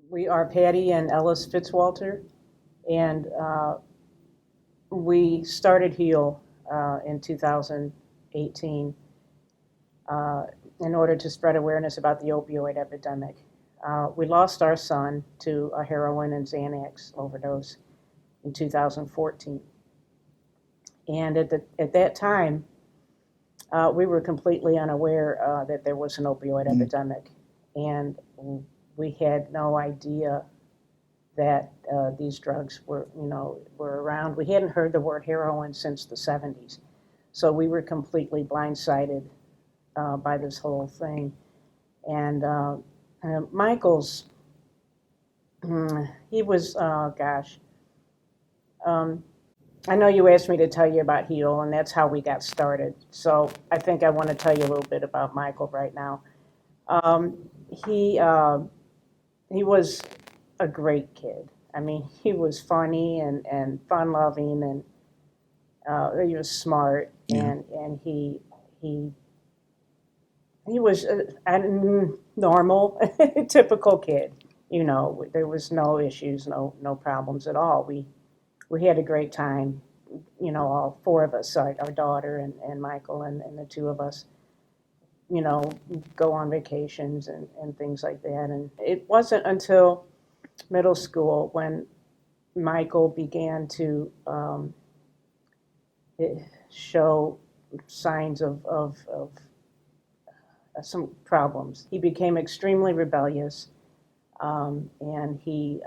We are Patty and Ellis Fitzwalter, and we started H.E.A.L in 2018 in order to spread awareness about the opioid epidemic. We lost our son to a heroin and Xanax overdose in 2014. And at that time, we were completely unaware that there was an opioid epidemic. And we had no idea that these drugs were around. We hadn't heard the word heroin since the 70s. So we were completely blindsided by this whole thing. And Michael's, he was, I know you asked me to tell you about H.E.A.L, and that's how we got started. So I think I want to tell you a little bit about Michael right now. He was a great kid. I mean, he was funny and fun-loving, and he was smart, and he was a normal, typical kid. You know, there was no issues, no problems at all. We had a great time. You know, all four of us, our daughter and Michael and the two of us, you know, go on vacations and things like that. And it wasn't until middle school when Michael began to show signs of some problems. He became extremely rebellious, and he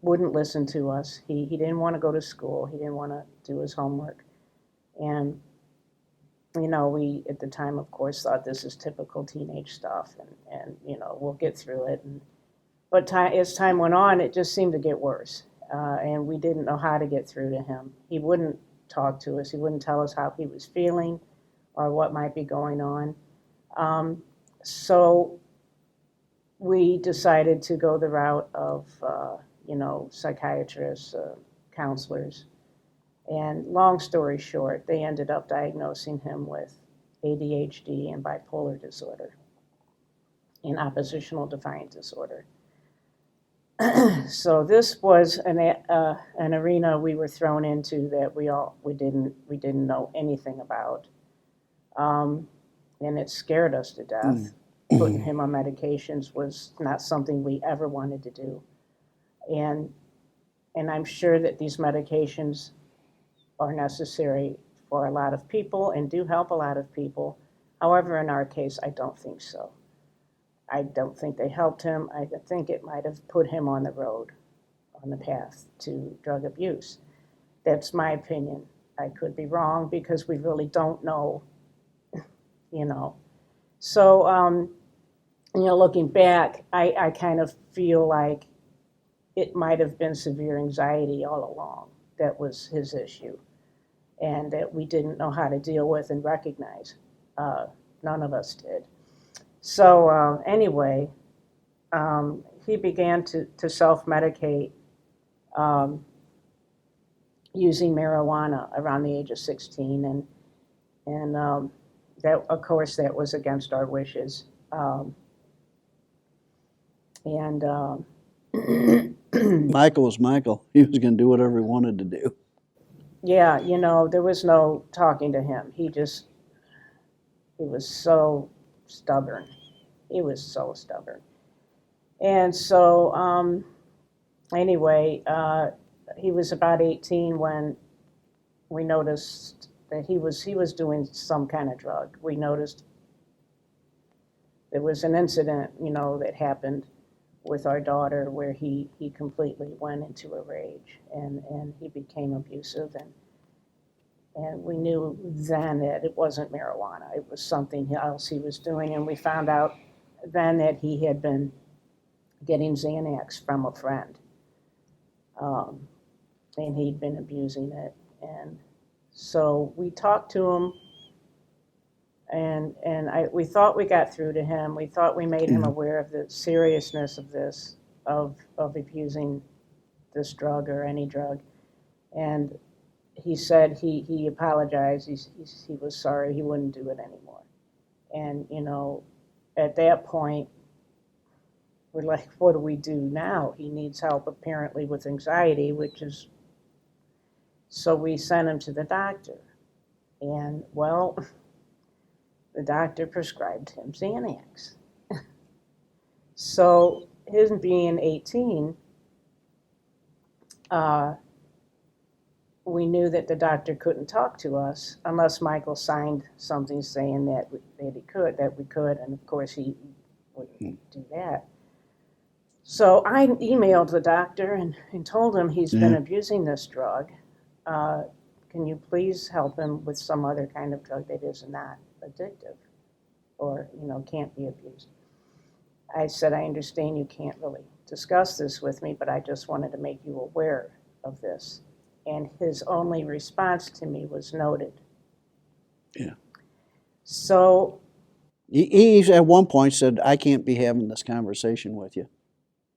wouldn't listen to us. He didn't want to go to school. He didn't want to do his homework. And, you know, we, at the time, of course, thought this is typical teenage stuff, and you know, we'll get through it. But as time went on, it just seemed to get worse, and we didn't know how to get through to him. He wouldn't talk to us. He wouldn't tell us how he was feeling or what might be going on. So we decided to go the route of, you know, psychiatrists, counselors. And long story short, they ended up diagnosing him with ADHD and bipolar disorder and oppositional defiant disorder. So this was an arena we were thrown into that we didn't know anything about, and it scared us to death. Putting him on medications was not something we ever wanted to do, and I'm sure that these medications are necessary for a lot of people and do help a lot of people. However, in our case, I don't think so. I don't think they helped him. I think it might have put him on the road, on the path to drug abuse. That's my opinion. I could be wrong because we really don't know, you know. So, you know, looking back, I kind of feel like it might have been severe anxiety all along that was his issue, and that we didn't know how to deal with and recognize. None of us did. So anyway, he began to self-medicate using marijuana around the age of 16, and that, of course, that was against our wishes. Michael was Michael. He was going to do whatever he wanted to do. Yeah, you know, there was no talking to him. He was so stubborn. He was so stubborn. And so, anyway, he was about 18 when we noticed that he was doing some kind of drug. We noticed there was an incident, you know, that happened with our daughter where he completely went into a rage, and he became abusive, and we knew then that it wasn't marijuana. It was something else he was doing, and we found out then that he had been getting Xanax from a friend, and he'd been abusing it. And so we talked to him, and we thought we got through to him. We thought we made him aware of the seriousness of this, of abusing this drug or any drug. And he said he apologized. He was sorry. He wouldn't do it anymore. And, you know, at that point, we're like, what do we do now? He needs help apparently with anxiety, so we sent him to the doctor. And well, the doctor prescribed him Xanax. So his being 18, we knew that the doctor couldn't talk to us unless Michael signed something saying that we could, and of course he wouldn't do that. So I emailed the doctor and told him he's been abusing this drug. Can you please help him with some other kind of drug that is not addictive or, can't be abused? I said, I understand you can't really discuss this with me, but I just wanted to make you aware of this. And his only response to me was noted. Yeah. So he at one point said, I can't be having this conversation with you.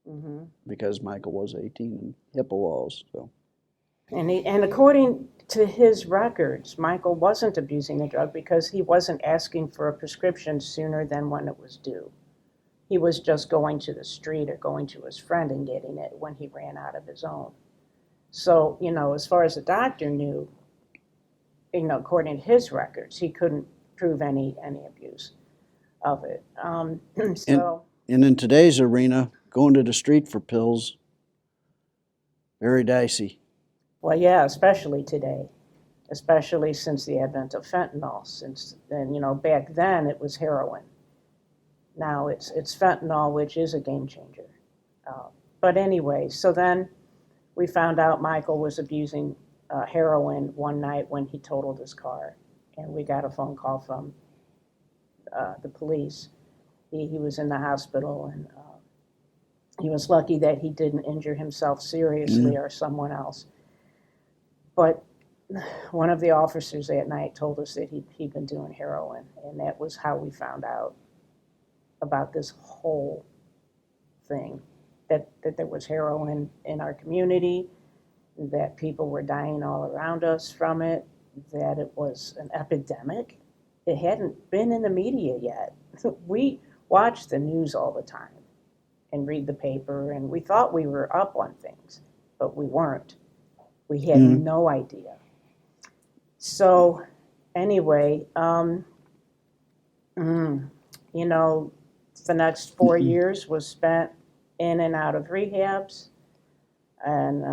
Mm-hmm. Because Michael was 18 and HIPAA laws. So. And according to his records, Michael wasn't abusing the drug because he wasn't asking for a prescription sooner than when it was due. He was just going to the street or going to his friend and getting it when he ran out of his own. So, as far as the doctor knew, according to his records, he couldn't prove any abuse of it. And in today's arena, going to the street for pills, very dicey. Well, yeah, especially today, especially since the advent of fentanyl. Since then, back then it was heroin. Now it's fentanyl, which is a game changer. But anyway, so then we found out Michael was abusing heroin one night when he totaled his car, and we got a phone call from the police. He was in the hospital, and he was lucky that he didn't injure himself seriously or someone else. But one of the officers that night told us that he'd been doing heroin, and that was how we found out about this whole thing, that there was heroin in our community, that people were dying all around us from it, that it was an epidemic. It hadn't been in the media yet. We watched the news all the time and read the paper, and we thought we were up on things, but we weren't. We had no idea. So anyway, the next 4 years was spent in and out of rehabs, and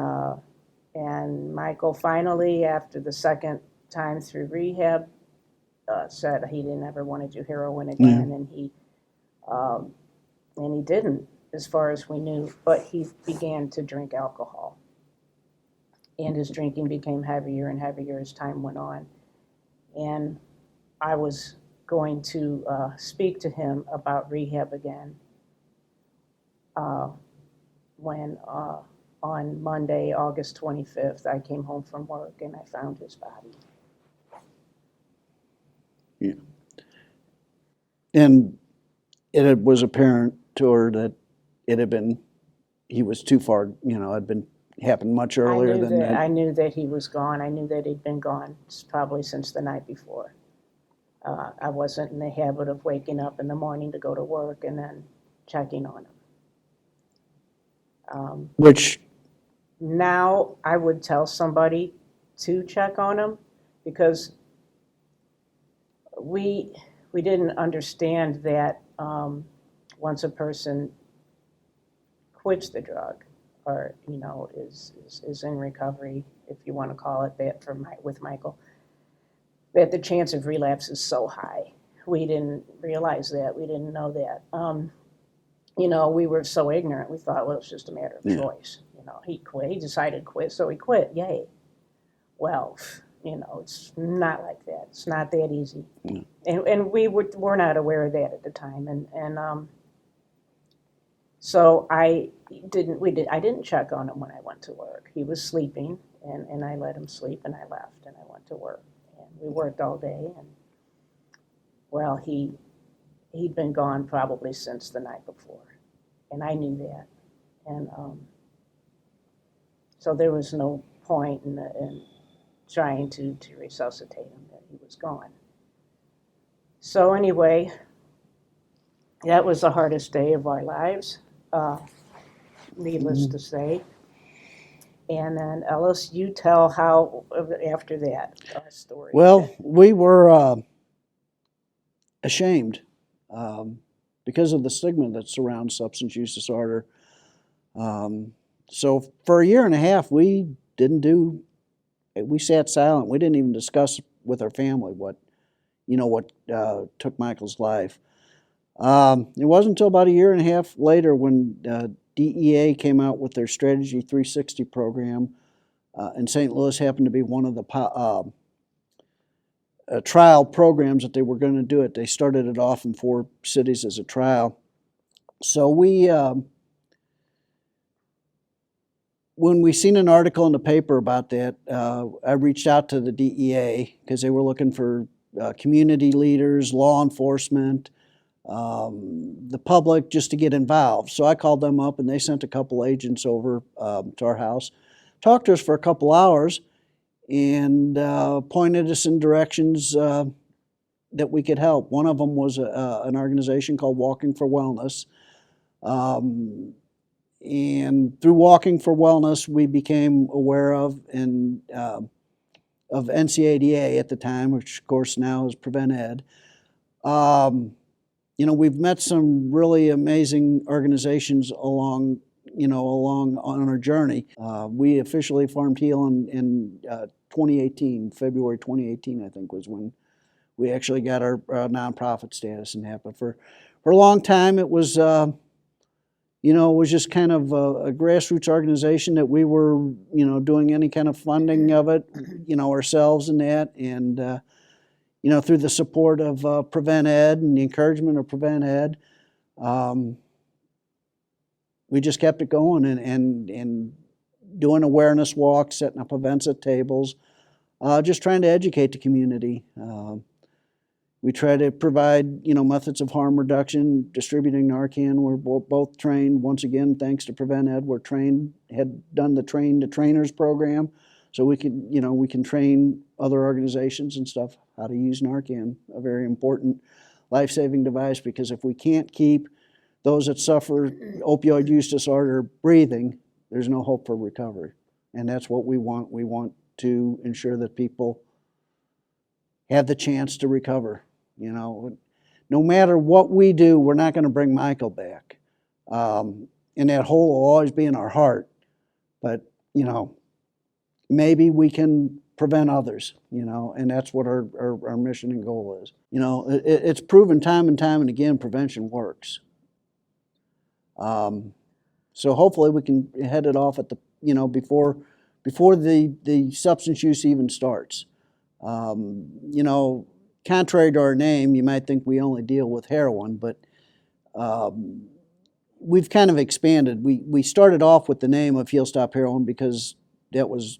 Michael finally, after the second time through rehab, said he didn't ever want to do heroin again, and he didn't, as far as we knew, but he began to drink alcohol. And his drinking became heavier and heavier as time went on. And I was going to speak to him about rehab again when on Monday, August 25th, I came home from work and I found his body. Yeah. And it was apparent to her that he was too far, had happened much earlier than that. I knew that he was gone. I knew that he'd been gone probably since the night before. I wasn't in the habit of waking up in the morning to go to work and then checking on him. Which now I would tell somebody to check on him because we didn't understand that once a person quits the drug or is in recovery, if you want to call it that, with Michael, that the chance of relapse is so high. We didn't realize that. We didn't know that. We were so ignorant. We thought, well, it's just a matter of choice. He quit. He decided to quit, so he quit. Yay. Well, it's not like that. It's not that easy. Mm. And we were not aware of that at the time. And so I didn't check on him when I went to work. He was sleeping, and I let him sleep, and I left, and I went to work. And we worked all day, and well, he'd been gone probably since the night before, and I knew that. And so there was no point in trying to resuscitate him, that he was gone. So anyway, that was the hardest day of our lives. needless to say. And then Ellis, you tell how after that story. Well, we were ashamed because of the stigma that surrounds substance use disorder. So for a year and a half, we sat silent. We didn't even discuss with our family what took Michael's life. It wasn't until about a year and a half later when DEA came out with their Strategy 360 program, and St. Louis happened to be one of the trial programs that they were going to do it. They started it off in 4 cities as a trial. So when we seen an article in the paper about that, I reached out to the DEA because they were looking for community leaders, law enforcement, the public, just to get involved. So I called them up and they sent a couple agents over to our house, talked to us for a couple hours, and pointed us in directions that we could help. One of them was an organization called Walking for Wellness. And through Walking for Wellness, we became aware of NCADA at the time, which of course now is Prevent+Ed. We've met some really amazing organizations along on our journey. We officially formed H.E.A.L in 2018, February 2018, I think, was when we actually got our nonprofit status and that. But for a long time, it was, it was just kind of a grassroots organization that we were, doing any kind of funding of it, ourselves and that. And, through the support of Prevent+Ed and the encouragement of Prevent+Ed, we just kept it going and doing awareness walks, setting up events at tables, just trying to educate the community. We try to provide, methods of harm reduction, distributing Narcan. We're both trained. Once again, thanks to Prevent+Ed, we're trained, had done the train to trainers program, so we can train other organizations and stuff how to use Narcan, a very important life-saving device, because if we can't keep those that suffer opioid use disorder breathing, there's no hope for recovery. And that's what we want. We want to ensure that people have the chance to recover. No matter what we do, we're not going to bring Michael back. And that hole will always be in our heart. But, maybe we can prevent others, and that's what our mission and goal is. It's proven time and time and again prevention works. So hopefully we can head it off at the, before the substance use even starts. Contrary to our name, you might think we only deal with heroin, but we've kind of expanded. We started off with the name of Heal Stop Heroin because that was,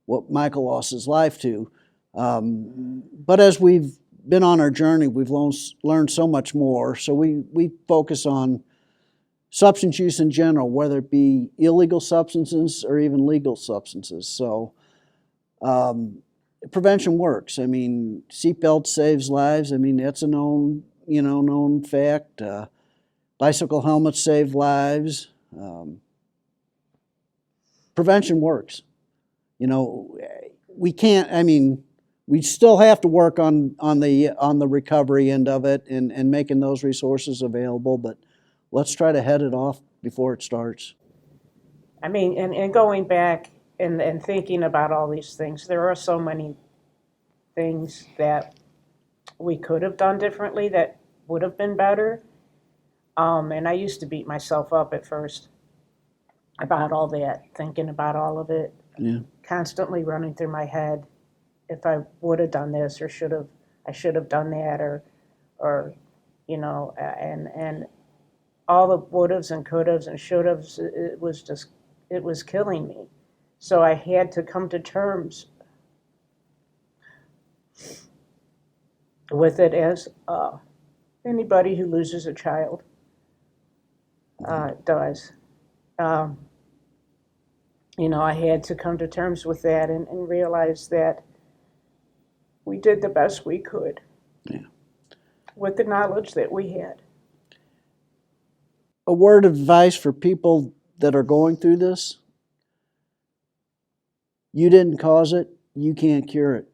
what Michael lost his life to. But as we've been on our journey, we've learned so much more. So we focus on substance use in general, whether it be illegal substances or even legal substances. So prevention works. I mean, seatbelt saves lives. I mean, that's a known fact. Bicycle helmets save lives. Prevention works. We can't. We still have to work on the recovery end of it and making those resources available. But let's try to head it off before it starts. And going back and thinking about all these things, there are so many things that we could have done differently that would have been better. And I used to beat myself up at first about all that, thinking about all of it, constantly running through my head. If I would have done this, or I should have done that, or and all the would haves and could haves and should haves. It was killing me. So I had to come to terms with it, as anybody who loses a child does. I had to come to terms with that and realize that we did the best we could with the knowledge that we had. a word of advice for people that are going through this. You didn't cause it. You can't cure it.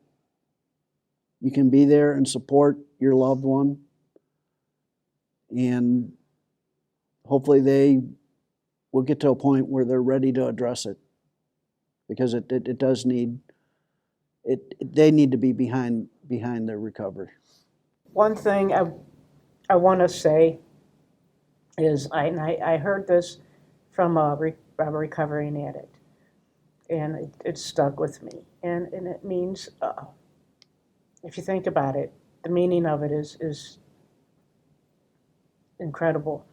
You can be there and support your loved one. And hopefully they will get to a point where they're ready to address it. Because it does need, they need to be behind their recovery. One thing I want to say is, I heard this from a recovering addict, and it stuck with me. And it means, if you think about it, the meaning of it is incredible.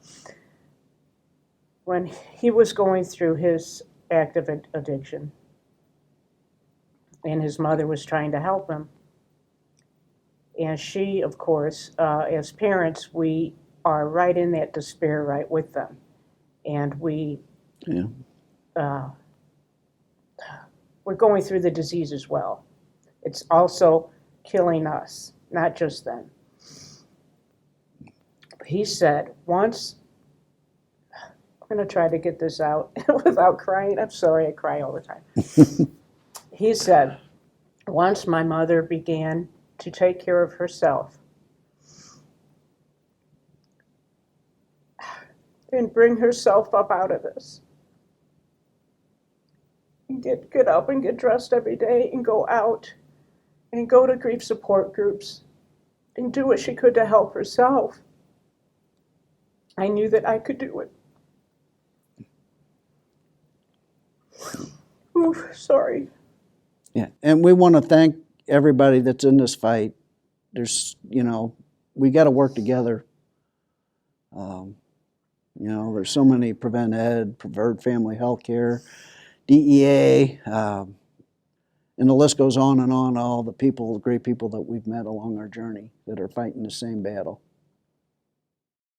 When he was going through his active addiction, and his mother was trying to help him, and she, of course, as parents, we are right in that despair right with them. And Yeah. We're going through the disease as well. It's also killing us, not just them. He said, once, I'm going to try to get this out without crying. I'm sorry, I cry all the time. He said, once my mother began to take care of herself and bring herself up out of this, and get up and get dressed every day and go out and go to grief support groups and do what she could to help herself, I knew that I could do it. Oof, sorry. Yeah, and we want to thank everybody that's in this fight. There's, we got to work together. There's so many Prevent+Ed, Preferred Family Healthcare, DEA, and the list goes on and on. All the great people that we've met along our journey that are fighting the same battle.